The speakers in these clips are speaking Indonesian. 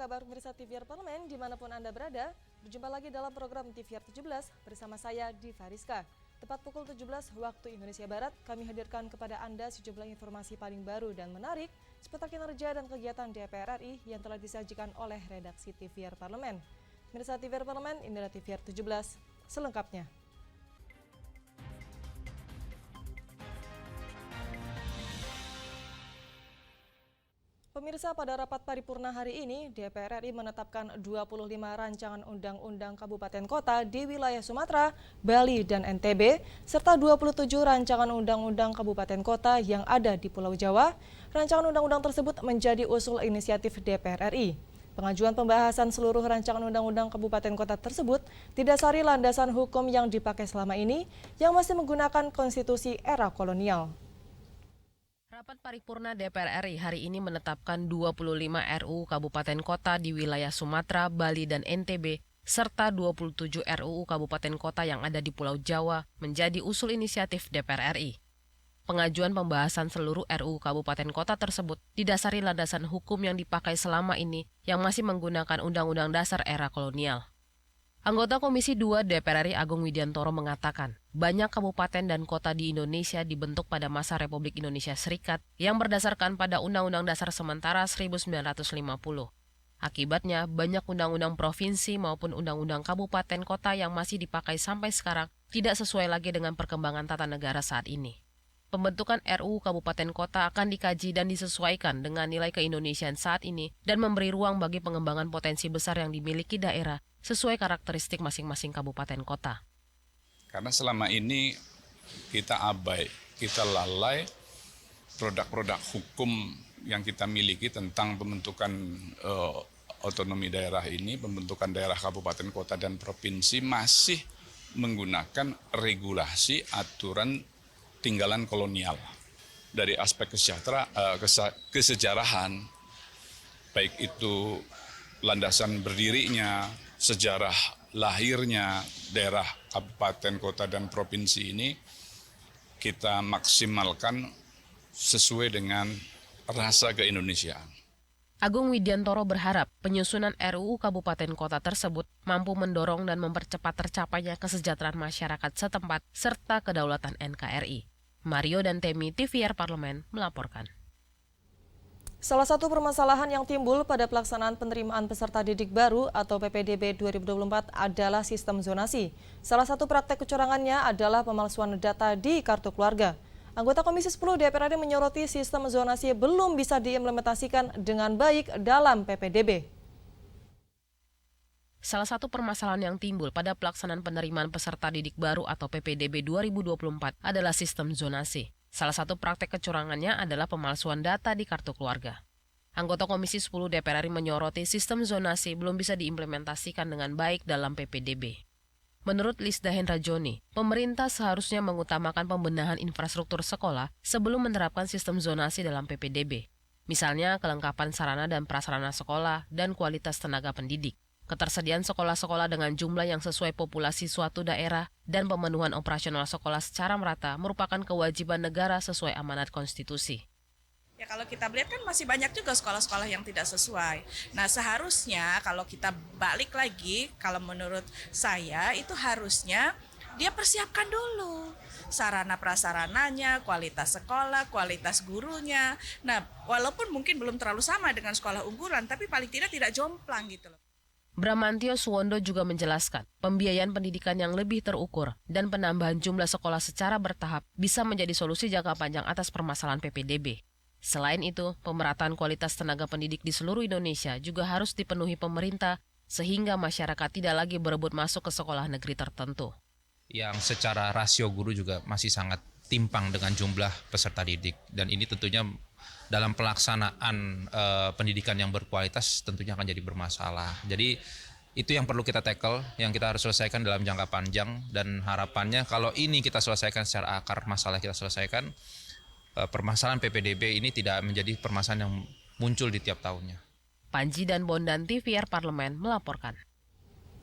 kabar pemirsa TVR Parlemen dimanapun Anda berada? Berjumpa lagi dalam program TVR 17 bersama saya Diva Rizka. Tepat pukul 17 waktu Indonesia Barat, kami hadirkan kepada Anda sejumlah informasi paling baru dan menarik seputar kinerja dan kegiatan DPR RI yang telah disajikan oleh redaksi TVR Parlemen. Pemirsa TVR Parlemen, inilah TVR 17 selengkapnya. Pemirsa, pada rapat paripurna hari ini, DPR RI menetapkan 25 rancangan undang-undang kabupaten kota di wilayah Sumatera, Bali, dan NTB, serta 27 rancangan undang-undang kabupaten kota yang ada di Pulau Jawa. Rancangan undang-undang tersebut menjadi usul inisiatif DPR RI. Pengajuan pembahasan seluruh rancangan undang-undang kabupaten kota tersebut didasari landasan hukum yang dipakai selama ini, yang masih menggunakan konstitusi era kolonial. Rapat paripurna DPR RI hari ini menetapkan 25 RUU Kabupaten Kota di wilayah Sumatera, Bali, dan NTB, serta 27 RUU Kabupaten Kota yang ada di Pulau Jawa menjadi usul inisiatif DPR RI. Pengajuan pembahasan seluruh RUU Kabupaten Kota tersebut didasari landasan hukum yang dipakai selama ini yang masih menggunakan Undang-Undang Dasar era kolonial. Anggota Komisi 2 DPR RI Agung Widiantoro mengatakan, banyak kabupaten dan kota di Indonesia dibentuk pada masa Republik Indonesia Serikat yang berdasarkan pada Undang-Undang Dasar Sementara 1950. Akibatnya, banyak undang-undang provinsi maupun undang-undang kabupaten kota yang masih dipakai sampai sekarang tidak sesuai lagi dengan perkembangan tata negara saat ini. Pembentukan RUU Kabupaten Kota akan dikaji dan disesuaikan dengan nilai keindonesiaan saat ini dan memberi ruang bagi pengembangan potensi besar yang dimiliki daerah sesuai karakteristik masing-masing kabupaten kota. Karena selama ini kita abai, kita lalai produk-produk hukum yang kita miliki tentang pembentukan otonomi daerah ini, pembentukan daerah kabupaten kota dan provinsi masih menggunakan regulasi aturan tinggalan kolonial. Dari aspek kesejarahan, baik itu landasan berdirinya, sejarah lahirnya daerah kabupaten, kota, dan provinsi ini kita maksimalkan sesuai dengan rasa keindonesiaan. Agung Widiantoro berharap penyusunan RUU Kabupaten Kota tersebut mampu mendorong dan mempercepat tercapainya kesejahteraan masyarakat setempat serta kedaulatan NKRI. Mario dan Temi, TVR Parlemen, melaporkan. Salah satu permasalahan yang timbul pada pelaksanaan penerimaan peserta didik baru atau PPDB 2024 adalah sistem zonasi. Salah satu praktek kecurangannya adalah pemalsuan data di kartu keluarga. Anggota Komisi 10 DPR RI menyoroti sistem zonasi belum bisa diimplementasikan dengan baik dalam PPDB. Salah satu permasalahan yang timbul pada pelaksanaan penerimaan peserta didik baru atau PPDB 2024 adalah sistem zonasi. Salah satu praktek kecurangannya adalah pemalsuan data di kartu keluarga. Anggota Komisi 10 DPR RI menyoroti sistem zonasi belum bisa diimplementasikan dengan baik dalam PPDB. Menurut Lisda Hendra Joni, pemerintah seharusnya mengutamakan pembenahan infrastruktur sekolah sebelum menerapkan sistem zonasi dalam PPDB. Misalnya kelengkapan sarana dan prasarana sekolah dan kualitas tenaga pendidik. Ketersediaan sekolah-sekolah dengan jumlah yang sesuai populasi suatu daerah dan pemenuhan operasional sekolah secara merata merupakan kewajiban negara sesuai amanat konstitusi. Ya kalau kita lihat kan masih banyak juga sekolah-sekolah yang tidak sesuai. Nah seharusnya kalau kita balik lagi, kalau menurut saya itu harusnya dia persiapkan dulu sarana prasarananya, kualitas sekolah, kualitas gurunya. Nah walaupun mungkin belum terlalu sama dengan sekolah unggulan, tapi paling tidak jomplang gitu loh. Bramantio Suwondo juga menjelaskan, pembiayaan pendidikan yang lebih terukur dan penambahan jumlah sekolah secara bertahap bisa menjadi solusi jangka panjang atas permasalahan PPDB. Selain itu, pemerataan kualitas tenaga pendidik di seluruh Indonesia juga harus dipenuhi pemerintah sehingga masyarakat tidak lagi berebut masuk ke sekolah negeri tertentu. Yang secara rasio guru juga masih sangat timpang dengan jumlah peserta didik, dan ini tentunya dalam pelaksanaan pendidikan yang berkualitas tentunya akan jadi bermasalah. Jadi itu yang perlu kita tackle, yang kita harus selesaikan dalam jangka panjang, dan harapannya kalau ini kita selesaikan secara akar masalah, kita selesaikan, permasalahan PPDB ini tidak menjadi permasalahan yang muncul di tiap tahunnya. Panji dan Bondan, TVR Parlemen, melaporkan.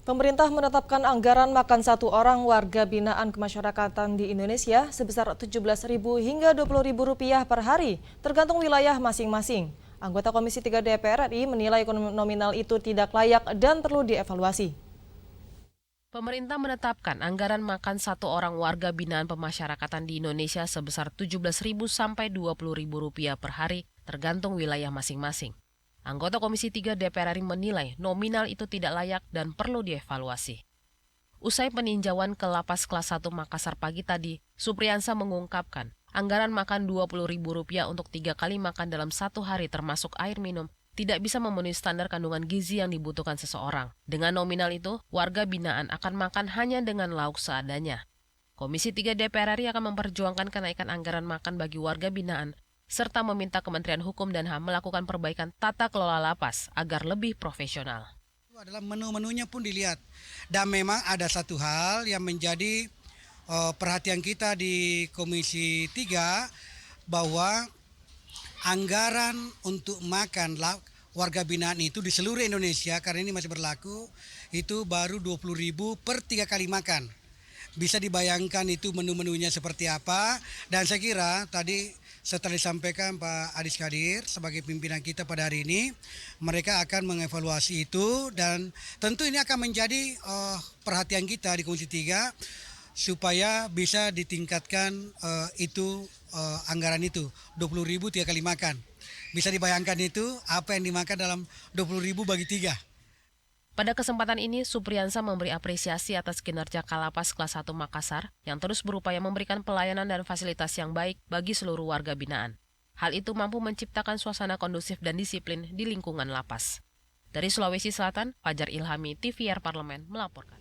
Pemerintah menetapkan anggaran makan satu orang warga binaan kemasyarakatan di Indonesia sebesar Rp17.000 hingga Rp20.000 per hari, tergantung wilayah masing-masing. Anggota Komisi 3 DPR RI menilai nominal itu tidak layak dan perlu dievaluasi. Pemerintah menetapkan anggaran makan satu orang warga binaan pemasyarakatan di Indonesia sebesar Rp17.000 sampai Rp20.000 per hari, tergantung wilayah masing-masing. Anggota Komisi 3 DPR RI menilai nominal itu tidak layak dan perlu dievaluasi. Usai peninjauan ke Lapas Kelas 1 Makassar pagi tadi, Supriyansa mengungkapkan anggaran makan Rp20.000 untuk 3 kali makan dalam satu hari termasuk air minum tidak bisa memenuhi standar kandungan gizi yang dibutuhkan seseorang. Dengan nominal itu, warga binaan akan makan hanya dengan lauk seadanya. Komisi 3 DPR RI akan memperjuangkan kenaikan anggaran makan bagi warga binaan, serta meminta Kementerian Hukum dan HAM melakukan perbaikan tata kelola lapas agar lebih profesional. Itu adalah menu-menunya pun dilihat. Dan memang ada satu hal yang menjadi perhatian kita di Komisi 3 bahwa anggaran untuk makan warga binaan itu di seluruh Indonesia, karena ini masih berlaku, itu baru Rp20.000 per 3 kali makan. Bisa dibayangkan itu menu-menunya seperti apa, dan saya kira tadi setelah disampaikan Pak Adis Kadir sebagai pimpinan kita pada hari ini, mereka akan mengevaluasi itu dan tentu ini akan menjadi perhatian kita di Komisi 3 supaya bisa ditingkatkan anggaran itu Rp20.000 3 kali makan. Bisa dibayangkan itu apa yang dimakan dalam Rp20.000 bagi 3. Pada kesempatan ini, Supriyansa memberi apresiasi atas kinerja Kalapas Kelas 1 Makassar yang terus berupaya memberikan pelayanan dan fasilitas yang baik bagi seluruh warga binaan. Hal itu mampu menciptakan suasana kondusif dan disiplin di lingkungan lapas. Dari Sulawesi Selatan, Fajar Ilhami, TVR Parlemen melaporkan.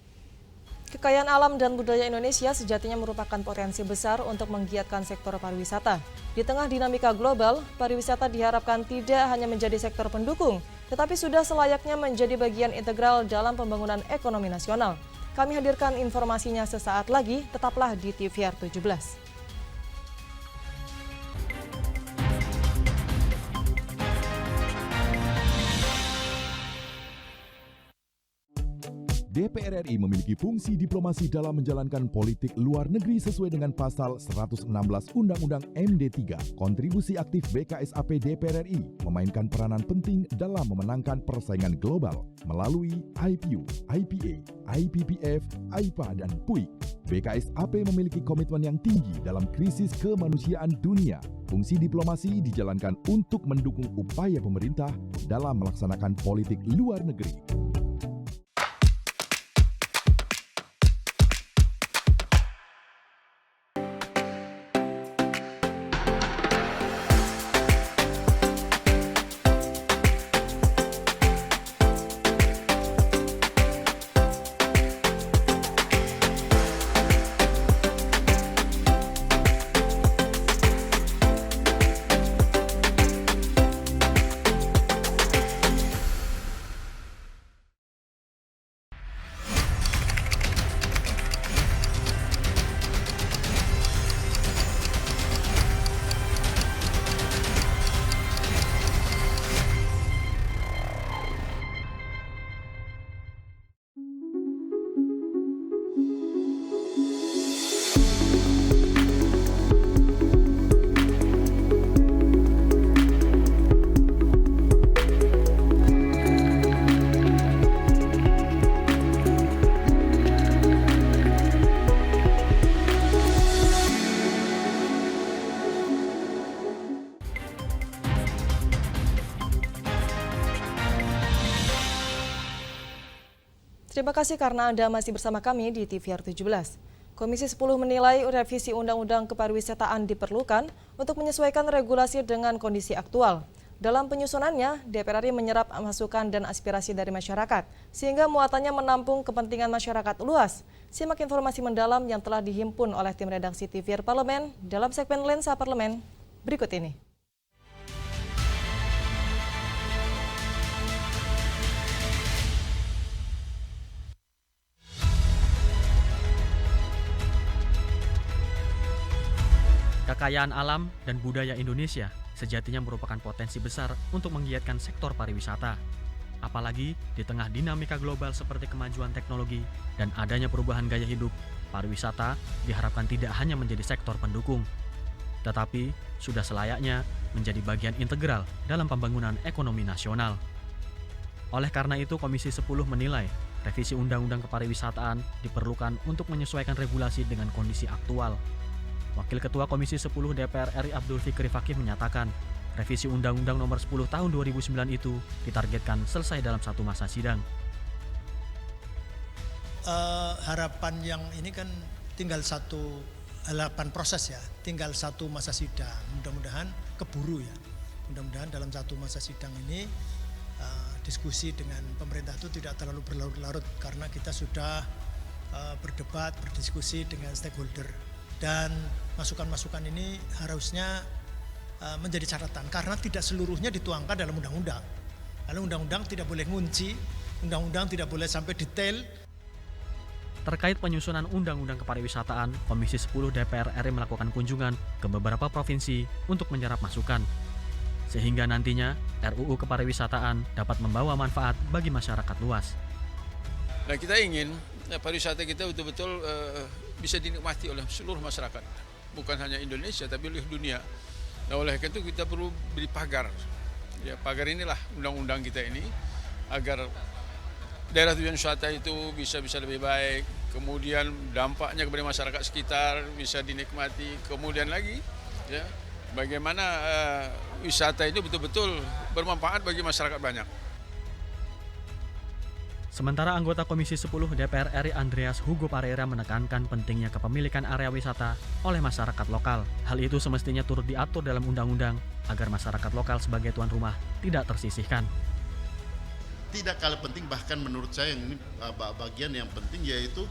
Kekayaan alam dan budaya Indonesia sejatinya merupakan potensi besar untuk menggiatkan sektor pariwisata. Di tengah dinamika global, pariwisata diharapkan tidak hanya menjadi sektor pendukung, tetapi sudah selayaknya menjadi bagian integral dalam pembangunan ekonomi nasional. Kami hadirkan informasinya sesaat lagi, tetaplah di TVR 17. DPR RI memiliki fungsi diplomasi dalam menjalankan politik luar negeri sesuai dengan pasal 116 Undang-Undang MD3. Kontribusi aktif BKSAP DPR RI memainkan peranan penting dalam memenangkan persaingan global melalui IPU, IPA, IPPF, AIPA, dan PUIK. BKSAP memiliki komitmen yang tinggi dalam krisis kemanusiaan dunia. Fungsi diplomasi dijalankan untuk mendukung upaya pemerintah dalam melaksanakan politik luar negeri. Terima kasih karena Anda masih bersama kami di TVR 17. Komisi 10 menilai revisi Undang-Undang Kepariwisataan diperlukan untuk menyesuaikan regulasi dengan kondisi aktual. Dalam penyusunannya, DPR RI menyerap masukan dan aspirasi dari masyarakat, sehingga muatannya menampung kepentingan masyarakat luas. Simak informasi mendalam yang telah dihimpun oleh tim redaksi TVR Parlemen dalam segmen Lensa Parlemen berikut ini. Kekayaan alam dan budaya Indonesia sejatinya merupakan potensi besar untuk menggiatkan sektor pariwisata. Apalagi di tengah dinamika global seperti kemajuan teknologi dan adanya perubahan gaya hidup, pariwisata diharapkan tidak hanya menjadi sektor pendukung. tetapi sudah selayaknya menjadi bagian integral dalam pembangunan ekonomi nasional. Oleh karena itu, Komisi 10 menilai revisi Undang-Undang Kepariwisataan diperlukan untuk menyesuaikan regulasi dengan kondisi aktual. Wakil Ketua Komisi 10 DPR RI Abdul Fikri Fakih menyatakan, revisi Undang-Undang Nomor 10 Tahun 2009 itu ditargetkan selesai dalam satu masa sidang. Harapan yang ini kan tinggal proses ya, tinggal satu masa sidang. Mudah-mudahan keburu ya. Mudah-mudahan dalam satu masa sidang ini diskusi dengan pemerintah itu tidak terlalu berlarut-larut karena kita sudah berdebat, berdiskusi dengan stakeholder, dan masukan-masukan ini harusnya menjadi catatan karena tidak seluruhnya dituangkan dalam undang-undang. Lalu undang-undang tidak boleh ngunci, undang-undang tidak boleh sampai detail. Terkait penyusunan Undang-Undang Kepariwisataan, Komisi 10 DPR RI melakukan kunjungan ke beberapa provinsi untuk menyerap masukan, sehingga nantinya RUU Kepariwisataan dapat membawa manfaat bagi masyarakat luas. Nah, kita ingin pariwisata kita betul-betul bisa dinikmati oleh seluruh masyarakat, bukan hanya Indonesia tapi oleh dunia. Nah, oleh karena itu kita perlu beri pagar. Ya, pagar inilah undang-undang kita ini agar daerah tujuan wisata itu bisa lebih baik, kemudian dampaknya kepada masyarakat sekitar bisa dinikmati, kemudian lagi ya bagaimana wisata itu betul-betul bermanfaat bagi masyarakat banyak. Sementara anggota Komisi 10 DPR RI Andreas Hugo Pareira menekankan pentingnya kepemilikan area wisata oleh masyarakat lokal. Hal itu semestinya turut diatur dalam undang-undang agar masyarakat lokal sebagai tuan rumah tidak tersisihkan. Tidak kalah penting, bahkan menurut saya ini bagian yang penting, yaitu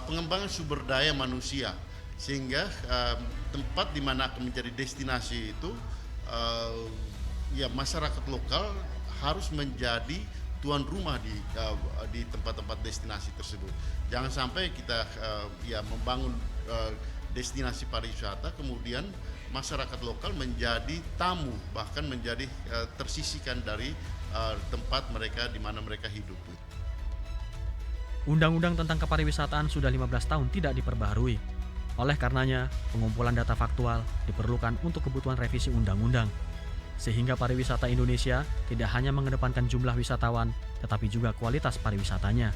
pengembangan sumber daya manusia, sehingga tempat di mana akan menjadi destinasi itu ya masyarakat lokal harus menjadi tuan rumah di tempat-tempat destinasi tersebut. Jangan sampai kita ya membangun destinasi pariwisata kemudian masyarakat lokal menjadi tamu, bahkan menjadi tersisihkan dari tempat mereka di mana mereka hidup. Undang-undang tentang kepariwisataan sudah 15 tahun tidak diperbaharui. Oleh karenanya, pengumpulan data faktual diperlukan untuk kebutuhan revisi undang-undang. Sehingga pariwisata Indonesia tidak hanya mengedepankan jumlah wisatawan, tetapi juga kualitas pariwisatanya,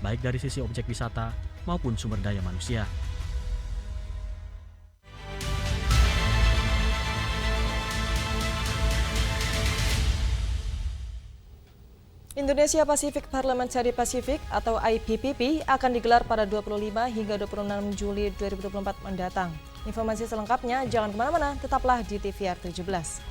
baik dari sisi objek wisata maupun sumber daya manusia. Indonesia Pacific Parliamentary Pacific atau IPPP akan digelar pada 25 hingga 26 Juli 2024 mendatang. Informasi selengkapnya jangan kemana-mana, tetaplah di TVR 17.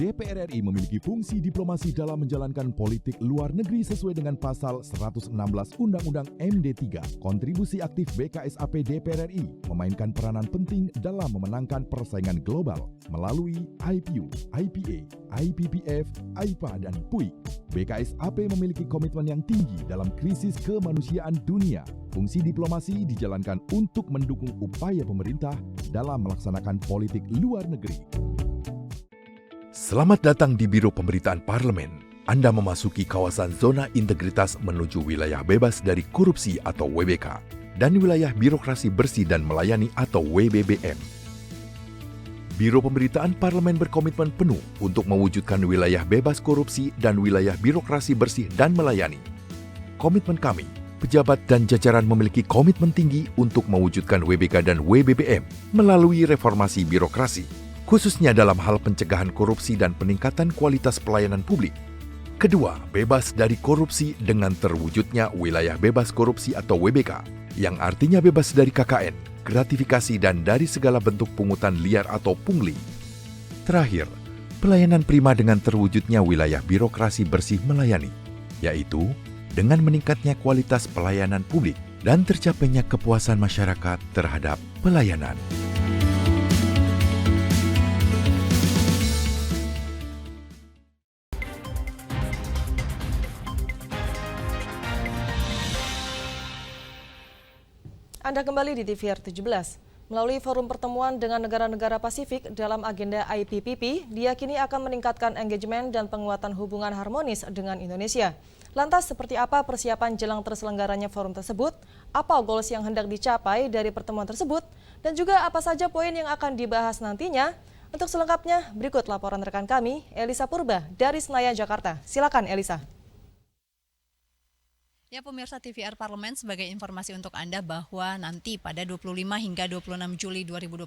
DPR RI memiliki fungsi diplomasi dalam menjalankan politik luar negeri sesuai dengan pasal 116 Undang-Undang MD 3. Kontribusi aktif BKSAP DPR RI memainkan peranan penting dalam memenangkan persaingan global melalui IPU, IPA, IPPF, AIPA, dan PUIK. BKSAP memiliki komitmen yang tinggi dalam krisis kemanusiaan dunia. Fungsi diplomasi dijalankan untuk mendukung upaya pemerintah dalam melaksanakan politik luar negeri. Selamat datang di Biro Pemberitaan Parlemen. Anda memasuki kawasan zona integritas menuju wilayah bebas dari korupsi atau WBK dan wilayah birokrasi bersih dan melayani atau WBBM. Biro Pemberitaan Parlemen berkomitmen penuh untuk mewujudkan wilayah bebas korupsi dan wilayah birokrasi bersih dan melayani. Komitmen kami, pejabat dan jajaran memiliki komitmen tinggi untuk mewujudkan WBK dan WBBM melalui reformasi birokrasi, khususnya dalam hal pencegahan korupsi dan peningkatan kualitas pelayanan publik. Kedua, bebas dari korupsi dengan terwujudnya wilayah bebas korupsi atau WBK, yang artinya bebas dari KKN, gratifikasi dan dari segala bentuk pungutan liar atau pungli. Terakhir, pelayanan prima dengan terwujudnya wilayah birokrasi bersih melayani, yaitu dengan meningkatnya kualitas pelayanan publik dan tercapainya kepuasan masyarakat terhadap pelayanan. Anda kembali di TVR 17. Melalui forum pertemuan dengan negara-negara Pasifik dalam agenda IPPP, diyakini akan meningkatkan engagement dan penguatan hubungan harmonis dengan Indonesia. Lantas, seperti apa persiapan jelang terselenggaranya forum tersebut? Apa goals yang hendak dicapai dari pertemuan tersebut? Dan juga apa saja poin yang akan dibahas nantinya? Untuk selengkapnya, berikut laporan rekan kami, Elisa Purba dari Senayan, Jakarta. Silakan, Elisa. Ya, pemirsa TVR Parlemen, sebagai informasi untuk Anda bahwa nanti pada 25 hingga 26 Juli 2024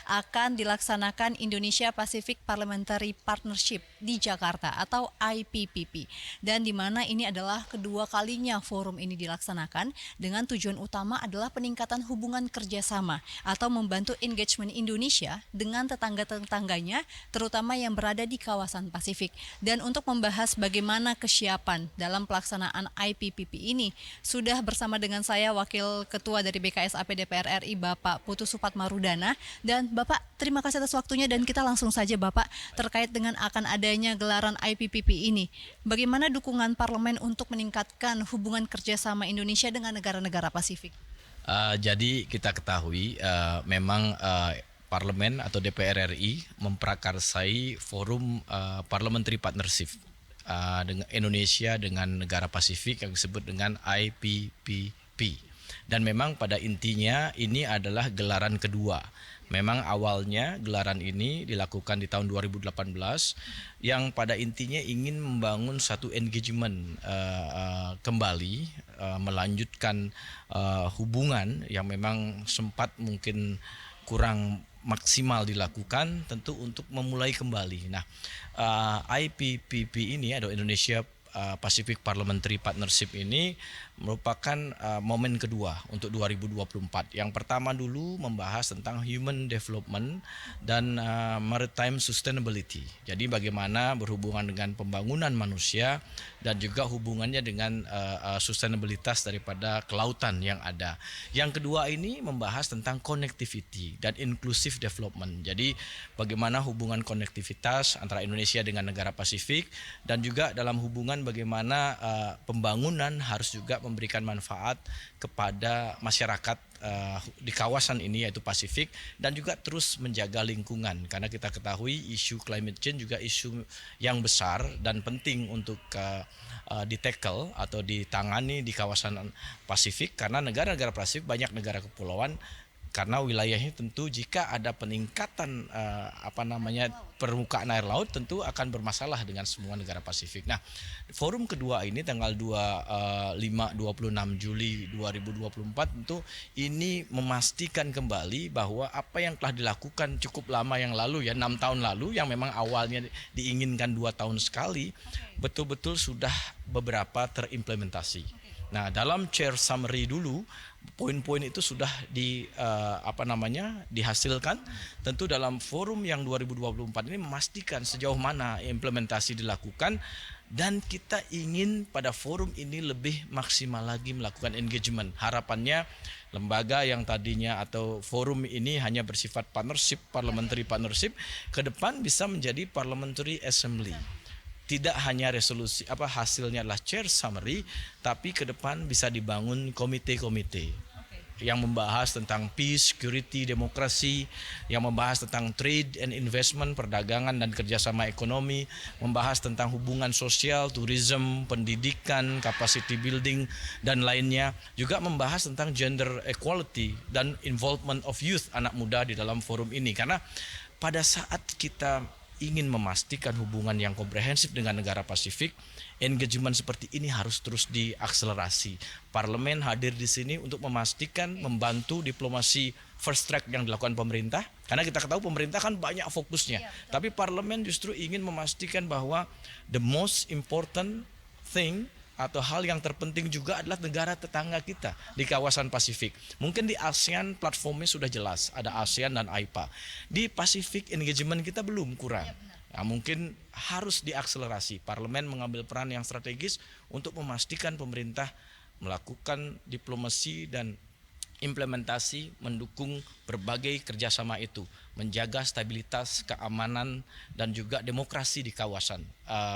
akan dilaksanakan Indonesia Pacific Parliamentary Partnership di Jakarta atau IPPP. Dan di mana ini adalah kedua kalinya forum ini dilaksanakan dengan tujuan utama adalah peningkatan hubungan kerjasama atau membantu engagement Indonesia dengan tetangga-tetangganya terutama yang berada di kawasan Pasifik. Dan untuk membahas bagaimana kesiapan dalam pelaksanaan IPPP ini sudah bersama dengan saya Wakil Ketua dari BKSAP DPR RI Bapak Putu Supatmarudana. Dan Bapak, terima kasih atas waktunya dan kita langsung saja Bapak terkait dengan akan adanya gelaran IPPP ini. Bagaimana dukungan parlemen untuk meningkatkan hubungan kerjasama Indonesia dengan negara-negara Pasifik? Jadi kita ketahui memang parlemen atau DPR RI memprakarsai forum Parliamentary Partnership dengan Indonesia dengan negara Pasifik yang disebut dengan IPPP. Dan memang pada intinya ini adalah gelaran kedua. Memang awalnya gelaran ini dilakukan di tahun 2018 yang pada intinya ingin membangun satu engagement kembali, melanjutkan hubungan yang memang sempat mungkin kurang maksimal dilakukan, tentu untuk memulai kembali. Nah, IPPP ini atau Indonesia Pacific Parliamentary Partnership ini merupakan momen kedua untuk 2024. Yang pertama dulu membahas tentang human development dan maritime sustainability. Jadi bagaimana berhubungan dengan pembangunan manusia dan juga hubungannya dengan sustainabilitas daripada kelautan yang ada. Yang kedua ini membahas tentang connectivity dan inclusive development. Jadi bagaimana hubungan konektivitas antara Indonesia dengan negara Pasifik dan juga dalam hubungan bagaimana pembangunan harus juga memberikan manfaat kepada masyarakat di kawasan ini yaitu Pasifik dan juga terus menjaga lingkungan karena kita ketahui isu climate change juga isu yang besar dan penting untuk di-tackle atau ditangani di kawasan Pasifik karena negara-negara Pasifik banyak negara kepulauan. Karena wilayahnya tentu jika ada peningkatan permukaan air laut tentu akan bermasalah dengan semua negara Pasifik. Nah, forum kedua ini tanggal 26 Juli 2024 tentu ini memastikan kembali bahwa apa yang telah dilakukan cukup lama yang lalu ya 6 tahun lalu yang memang awalnya diinginkan 2 tahun sekali betul-betul sudah beberapa terimplementasi. Nah, dalam chair summary dulu poin-poin itu sudah dihasilkan. Tentu dalam forum yang 2024 ini memastikan sejauh mana implementasi dilakukan dan kita ingin pada forum ini lebih maksimal lagi melakukan engagement. Harapannya lembaga yang tadinya atau forum ini hanya bersifat partnership, parliamentary partnership, ke depan bisa menjadi parliamentary assembly. Tidak hanya resolusi hasilnya adalah chair summary, tapi ke depan bisa dibangun komite-komite yang membahas tentang peace, security, demokrasi, yang membahas tentang trade and investment, perdagangan dan kerjasama ekonomi, membahas tentang hubungan sosial, tourism, pendidikan, capacity building, dan lainnya. Juga membahas tentang gender equality dan involvement of youth, anak muda di dalam forum ini. Karena pada saat kita ingin memastikan hubungan yang komprehensif dengan negara Pasifik, engagement seperti ini harus terus diakselerasi. Parlemen hadir di sini untuk memastikan, membantu diplomasi first track yang dilakukan pemerintah. Karena kita ketahui pemerintah kan banyak fokusnya. Tapi parlemen justru ingin memastikan bahwa the most important thing atau hal yang terpenting juga adalah negara tetangga kita di kawasan Pasifik. Mungkin di ASEAN platformnya sudah jelas, ada ASEAN dan AIPA. Di Pasifik engagement kita belum kurang. Ya, mungkin harus diakselerasi. Parlemen mengambil peran yang strategis untuk memastikan pemerintah melakukan diplomasi dan implementasi, mendukung berbagai kerjasama itu, menjaga stabilitas, keamanan, dan juga demokrasi di kawasan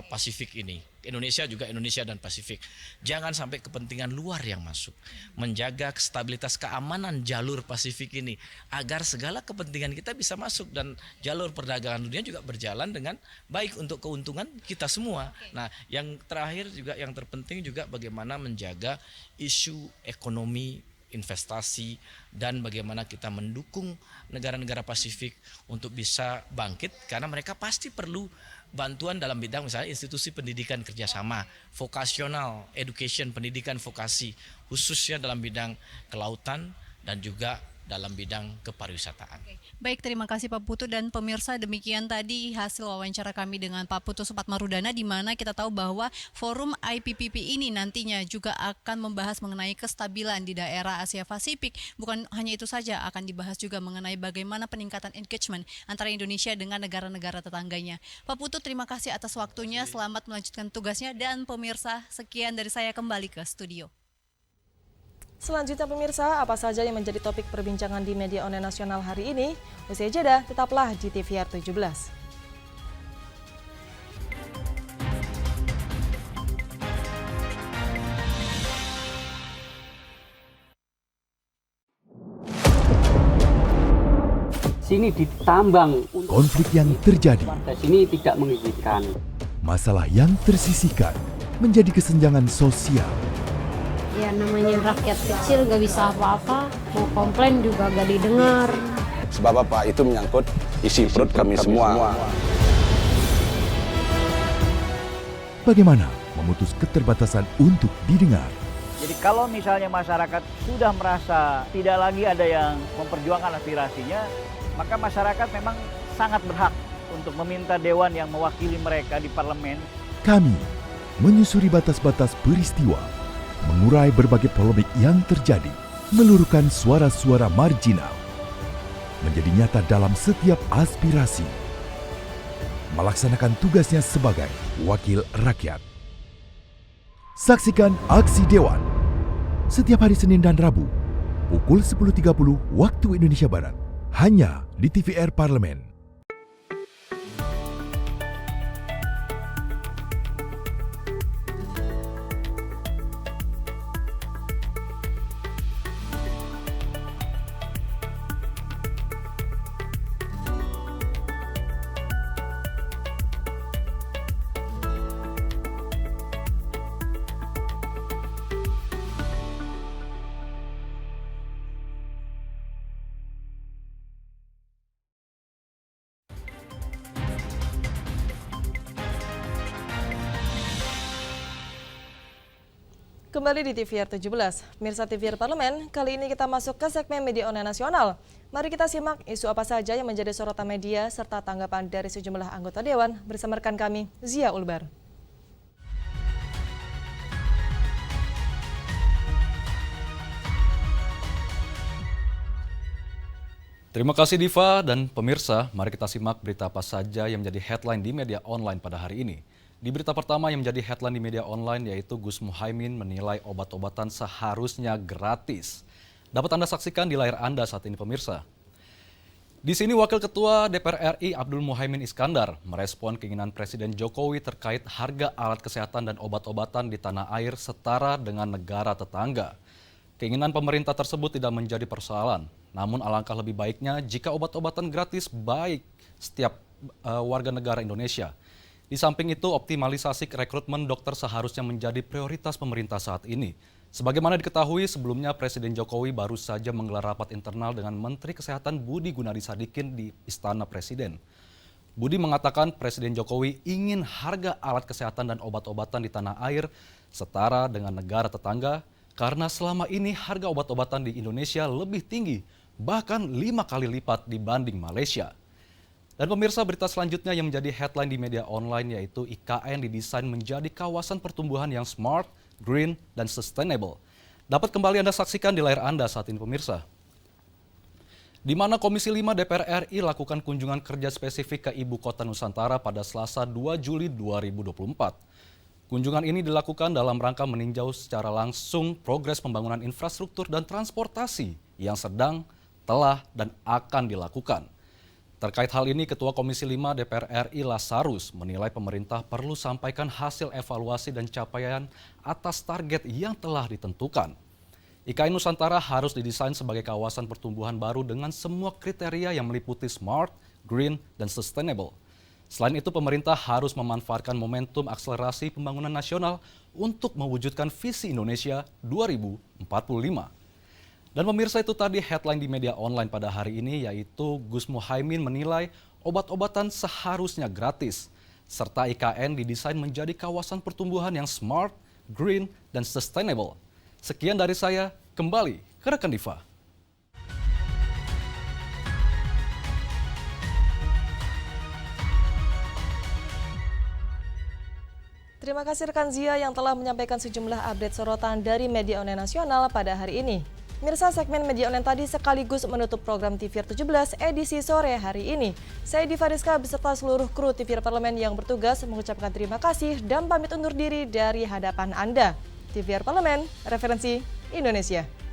Pasifik ini. Indonesia juga Indonesia dan Pasifik. Jangan sampai kepentingan luar yang masuk. Menjaga stabilitas keamanan jalur Pasifik ini agar segala kepentingan kita bisa masuk dan jalur perdagangan dunia juga berjalan dengan baik untuk keuntungan kita semua. Nah, yang terakhir juga yang terpenting juga bagaimana menjaga isu ekonomi, investasi, dan bagaimana kita mendukung negara-negara Pasifik untuk bisa bangkit karena mereka pasti perlu bantuan dalam bidang misalnya institusi pendidikan kerjasama, vocational education, pendidikan vokasi, khususnya dalam bidang kelautan dan juga dalam bidang kepariwisataan. Baik, terima kasih Pak Putu, dan pemirsa, demikian tadi hasil wawancara kami dengan Pak Putu Supatmarudana, di mana kita tahu bahwa forum IPPP ini nantinya juga akan membahas mengenai kestabilan di daerah Asia Pasifik. Bukan hanya itu saja, akan dibahas juga mengenai bagaimana peningkatan engagement antara Indonesia dengan negara-negara tetangganya. Pak Putu, terima kasih atas waktunya, selamat melanjutkan tugasnya, dan pemirsa, sekian dari saya, kembali ke studio. Selanjutnya pemirsa, apa saja yang menjadi topik perbincangan di media online nasional hari ini? Usai jeda, tetaplah di TVR 17. Sini ditambang. Konflik yang terjadi, Sini tidak mengizinkan. masalah yang tersisihkan menjadi kesenjangan sosial. Ya namanya rakyat kecil gak bisa apa-apa, mau komplain juga gak didengar. Sebab apa? Itu menyangkut isi perut kami semua. Bagaimana memutus keterbatasan untuk didengar? Jadi kalau misalnya masyarakat sudah merasa tidak lagi ada yang memperjuangkan aspirasinya, maka masyarakat memang sangat berhak untuk meminta dewan yang mewakili mereka di parlemen. Kami menyusuri batas-batas peristiwa, mengurai berbagai polemik yang terjadi, meluruhkan suara-suara marginal, menjadi nyata dalam setiap aspirasi, melaksanakan tugasnya sebagai wakil rakyat. Saksikan Aksi Dewan setiap hari Senin dan Rabu pukul 10.30 waktu Indonesia Barat, hanya di TVR Parlemen. Kembali di TVR 17, Mirsa TVR Parlemen, kali ini kita masuk ke segmen media online nasional. Mari kita simak isu apa saja yang menjadi sorotan media serta tanggapan dari sejumlah anggota Dewan bersama rekan kami, Zia Ulbar. Terima kasih Diva dan pemirsa, mari kita simak berita apa saja yang menjadi headline di media online pada hari ini. Di berita pertama yang menjadi headline di media online yaitu Gus Muhaimin menilai obat-obatan seharusnya gratis. Dapat Anda saksikan di layar Anda saat ini pemirsa. Di sini Wakil Ketua DPR RI Abdul Muhaimin Iskandar merespon keinginan Presiden Jokowi terkait harga alat kesehatan dan obat-obatan di tanah air setara dengan negara tetangga. Keinginan pemerintah tersebut tidak menjadi persoalan, namun alangkah lebih baiknya jika obat-obatan gratis baik setiap warga negara Indonesia. Di samping itu, optimalisasi rekrutmen dokter seharusnya menjadi prioritas pemerintah saat ini. Sebagaimana diketahui, sebelumnya Presiden Jokowi baru saja menggelar rapat internal dengan Menteri Kesehatan Budi Gunadi Sadikin di Istana Presiden. Budi mengatakan Presiden Jokowi ingin harga alat kesehatan dan obat-obatan di tanah air setara dengan negara tetangga, karena selama ini harga obat-obatan di Indonesia lebih tinggi, bahkan 5 kali lipat dibanding Malaysia. Dan pemirsa, berita selanjutnya yang menjadi headline di media online yaitu IKN didesain menjadi kawasan pertumbuhan yang smart, green, dan sustainable. Dapat kembali Anda saksikan di layar Anda saat ini pemirsa. Di mana Komisi 5 DPR RI lakukan kunjungan kerja spesifik ke Ibu Kota Nusantara pada Selasa 2 Juli 2024. Kunjungan ini dilakukan dalam rangka meninjau secara langsung progres pembangunan infrastruktur dan transportasi yang sedang, telah, dan akan dilakukan. Terkait hal ini, Ketua Komisi 5 DPR RI Lasarus menilai pemerintah perlu sampaikan hasil evaluasi dan capaian atas target yang telah ditentukan. IKN Nusantara harus didesain sebagai kawasan pertumbuhan baru dengan semua kriteria yang meliputi smart, green, dan sustainable. Selain itu, pemerintah harus memanfaatkan momentum akselerasi pembangunan nasional untuk mewujudkan visi Indonesia 2045. Dan pemirsa, itu tadi headline di media online pada hari ini, yaitu Gus Muhaimin menilai obat-obatan seharusnya gratis, serta IKN didesain menjadi kawasan pertumbuhan yang smart, green, dan sustainable. Sekian dari saya, kembali ke rekan Diva. Terima kasih rekan Zia yang telah menyampaikan sejumlah update sorotan dari media online nasional pada hari ini. Mirsa, segmen media online tadi sekaligus menutup program TVR 17 edisi sore hari ini. Saya Diva Rizka beserta seluruh kru TVR Parlemen yang bertugas mengucapkan terima kasih dan pamit undur diri dari hadapan Anda. TVR Parlemen, referensi Indonesia.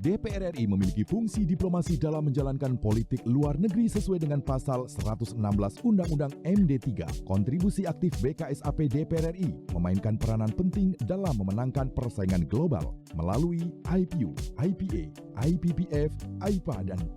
DPR RI memiliki fungsi diplomasi dalam menjalankan politik luar negeri sesuai dengan pasal 116 Undang-Undang MD3. Kontribusi aktif BKSAP DPR RI memainkan peranan penting dalam memenangkan persaingan global melalui IPU, IPA, IPPF, IPA, dan